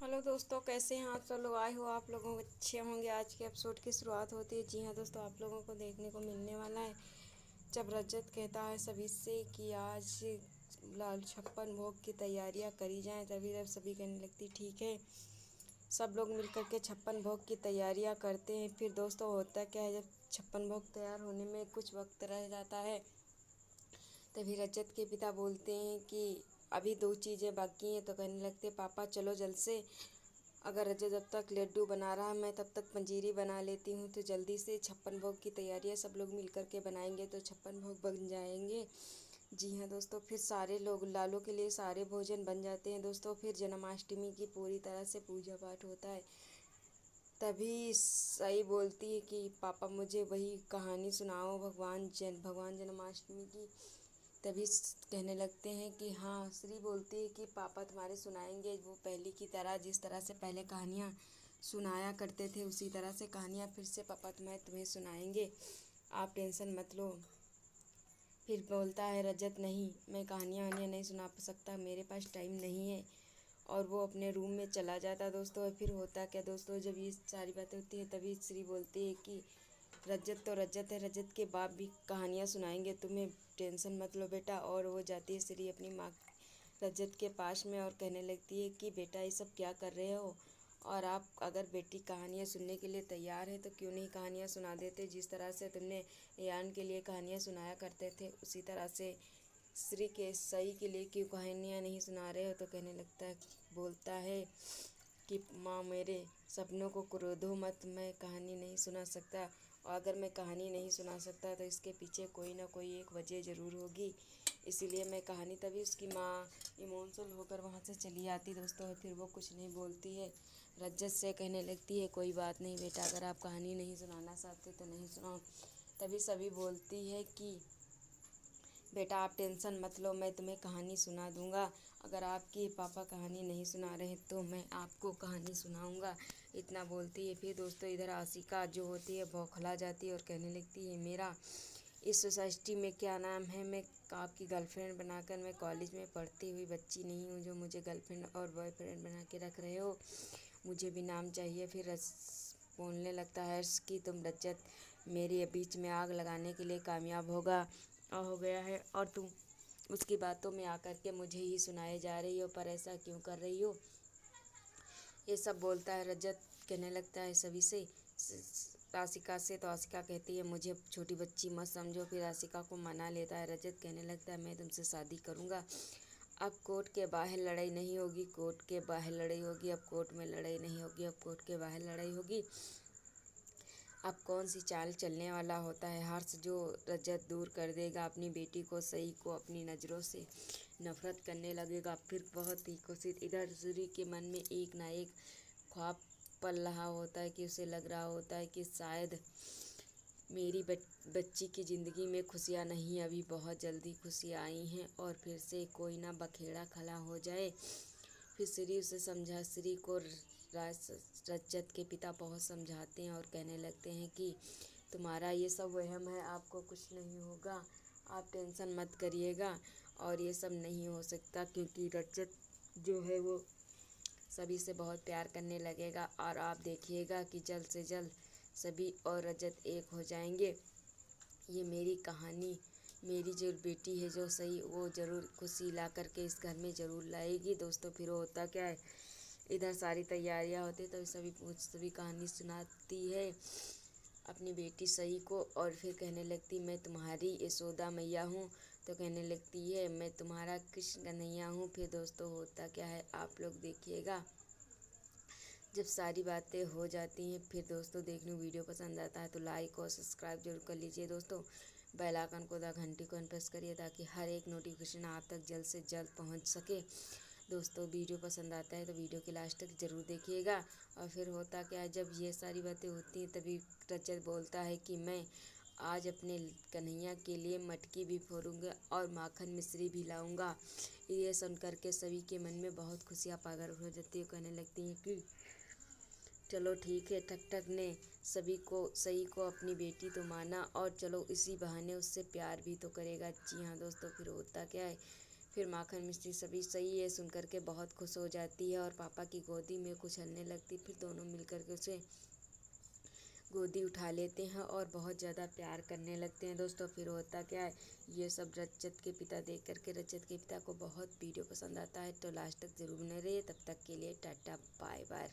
Hello दोस्तों, कैसे हैं आप सब लोग। आए हो आप लोगों को अच्छे होंगे। आज के एपिसोड की शुरुआत होती है। जी हाँ दोस्तों, आप लोगों को देखने को मिलने वाला है जब रजत कहता है सभी से कि आज लाल 56 भोग की तैयारियां करी जाएं। तभी जब सभी कहने लगती ठीक है। सब लोग मिलकर के 56 भोग की तैयारियां करते हैं। फिर दोस्तों होता क्या है, जब 56 भोग तैयार होने में कुछ वक्त रह जाता है तभी रजत के पिता बोलते हैं कि अभी 2 चीज़ें बाकी हैं। तो कहने लगते पापा चलो जल्द से, अगर रजत जब तक लड्डू बना रहा है मैं तब तक पंजीरी बना लेती हूँ। तो जल्दी से 56 भोग की तैयारियाँ सब लोग मिल कर के बनाएंगे तो 56 भोग बन जाएंगे। जी हाँ दोस्तों, फिर सारे लोग लालू के लिए सारे भोजन बन जाते हैं दोस्तों। फिर जन्माष्टमी की पूरी तरह से पूजा पाठ होता है। तभी सई बोलती है कि पापा मुझे वही कहानी सुनाओ भगवान जन्माष्टमी की। तभी कहने लगते हैं कि हाँ। श्री बोलती है कि पापा तुम्हारे सुनाएंगे वो पहले की तरह, जिस तरह से पहले कहानियाँ सुनाया करते थे उसी तरह से कहानियाँ फिर से पापा तुम्हें सुनाएंगे, आप टेंशन मत लो। फिर बोलता है रजत नहीं, मैं कहानियाँ वानियाँ नहीं सुना सकता, मेरे पास टाइम नहीं है। और वो अपने रूम में चला जाता है दोस्तों। और फिर होता क्या दोस्तों, जब ये सारी बातें होती हैं तभी श्री बोलती है कि रजत तो रजत है, रजत के बाप भी कहानियाँ सुनाएंगे तुम्हें, टेंशन मत लो बेटा। और वो जाती है श्री अपनी माँ रजत के पास में और कहने लगती है कि बेटा ये सब क्या कर रहे हो, और आप अगर बेटी कहानियाँ सुनने के लिए तैयार है तो क्यों नहीं कहानियाँ सुना देते। जिस तरह से तुमने यान के लिए कहानियाँ सुनाया करते थे उसी तरह से श्री के सई के लिए क्यों कहानियाँ नहीं सुना रहे हो। तो कहने लगता है, बोलता है कि माँ मेरे सपनों को क्रोधो मत, मैं कहानी नहीं सुना सकता। और अगर मैं कहानी नहीं सुना सकता तो इसके पीछे कोई ना कोई एक वजह ज़रूर होगी, इसीलिए मैं कहानी। तभी उसकी माँ इमोशनल होकर वहाँ से चली आती दोस्तों। और फिर वो कुछ नहीं बोलती है, रजत से कहने लगती है कोई बात नहीं बेटा, अगर आप कहानी नहीं सुनाना चाहते तो नहीं सुनाओ। तभी सभी बोलती है कि बेटा आप टेंशन मत लो, मैं तुम्हें कहानी सुना दूंगा। अगर आपके पापा कहानी नहीं सुना रहे तो मैं आपको कहानी सुनाऊंगा, इतना बोलती है। फिर दोस्तों इधर आशिका जो होती है बौखला जाती है और कहने लगती है मेरा इस सोसाइटी में क्या नाम है, मैं आपकी गर्लफ्रेंड बनाकर, मैं कॉलेज में पढ़ती हुई बच्ची नहीं हूँ जो मुझे गर्लफ्रेंड और बॉयफ्रेंड बना के रख रहे हो, मुझे भी नाम चाहिए। फिर बोलने लगता है कि तुम रजत मेरे बीच में आग लगाने के लिए कामयाब हो गया है और तुम उसकी बातों में आकर के मुझे ही सुनाए जा रही हो, पर ऐसा क्यों कर रही हो। ये सब बोलता है रजत। कहने लगता है सभी से आशिका से। तो आशिका कहती है मुझे छोटी बच्ची मत समझो। फिर आशिका को मना लेता है रजत। कहने लगता है मैं तुमसे शादी करूँगा, अब कोर्ट के बाहर लड़ाई नहीं होगी, कोर्ट के बाहर लड़ाई होगी, अब कोर्ट में लड़ाई नहीं होगी, अब कोर्ट के बाहर लड़ाई होगी। अब कौन सी चाल चलने वाला होता है हर्ष, जो रजत दूर कर देगा अपनी बेटी को, सई को अपनी नज़रों से नफरत करने लगेगा। फिर बहुत ही खुशी इधर सूरी के मन में एक ना एक ख्वाब पल रहा होता है कि उसे लग रहा होता है कि शायद मेरी बच्ची की ज़िंदगी में खुशियाँ नहीं, अभी बहुत जल्दी खुशियाँ आई हैं और फिर से कोई ना बखेड़ा खड़ा हो जाए। फिर श्री उसे समझा, श्री को रजत के पिता बहुत समझाते हैं और कहने लगते हैं कि तुम्हारा ये सब वहम है, आपको कुछ नहीं होगा, आप टेंशन मत करिएगा। और ये सब नहीं हो सकता क्योंकि रजत जो है वो सभी से बहुत प्यार करने लगेगा और आप देखिएगा कि जल्द से जल्द सभी और रजत एक हो जाएंगे। ये मेरी कहानी, मेरी जो बेटी है जो सही, वो ज़रूर खुशी ला करके इस घर में ज़रूर लाएगी दोस्तों। फिर होता क्या है, इधर सारी तैयारियां होती तो सभी कहानी सुनाती है अपनी बेटी सही को। और फिर कहने लगती मैं तुम्हारी यशोदा मैया हूँ। तो कहने लगती है मैं तुम्हारा कृष्ण कन्हैया हूँ। फिर दोस्तों होता क्या है आप लोग देखिएगा। जब सारी बातें हो जाती हैं फिर दोस्तों देखने वीडियो पसंद आता है तो लाइक और सब्सक्राइब जरूर कर लीजिए दोस्तों। बेल आइकन को घंटी को प्रेस करिए ताकि हर एक नोटिफिकेशन आप तक जल्द से जल्द पहुंच सके। दोस्तों वीडियो पसंद आता है तो वीडियो के लास्ट तक ज़रूर देखिएगा। और फिर होता क्या है, जब ये सारी बातें होती हैं तभी रजत बोलता है कि मैं आज अपने कन्हैया के लिए मटकी भी फोड़ूंगा और माखन मिश्री भी लाऊंगा। ये सुन करके सभी के मन में बहुत खुशियाँ पागल हो जाती है, कहने लगती हैं कि चलो ठीक है। ठक ठक ने सही को अपनी बेटी तो माना और चलो इसी बहाने उससे प्यार भी तो करेगा। जी हाँ दोस्तों, फिर होता क्या है, फिर माखन मिश्री सभी सही है सुन करके बहुत खुश हो जाती है और पापा की गोदी में कुचलने लगती। फिर दोनों मिलकर के उसे गोदी उठा लेते हैं और बहुत ज़्यादा प्यार करने लगते हैं दोस्तों। फिर होता क्या है, ये सब रजत के पिता देख करके रजत के पिता को बहुत वीडियो पसंद आता है, तो लास्ट तक ज़रूर बने रहिए। तब तक के लिए टाटा बाय बाय।